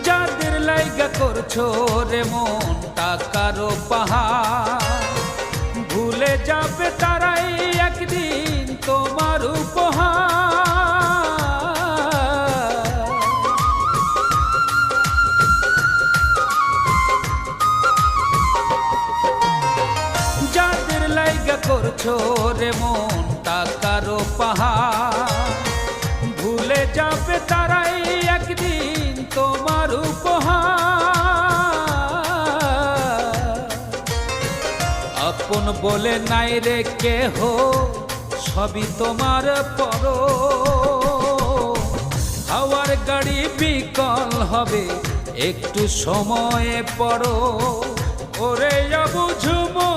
যাদের লাইগা করছো রে মন টাকারও পাহাড়, ভুলে যাবে তারাই একদিন তোমার উপহার। যাদের লাইগা করছো রে মন টাকারও পাহাড়, ভুলে যাবে তারাই একদিন তোমার উপহার। আপন বলে নাই রে কেহ, সবই তোমার পর। হাওয়ার গাড়ি বিকল হবে একটু সময়ে পড়ো, ওরে বুঝুমো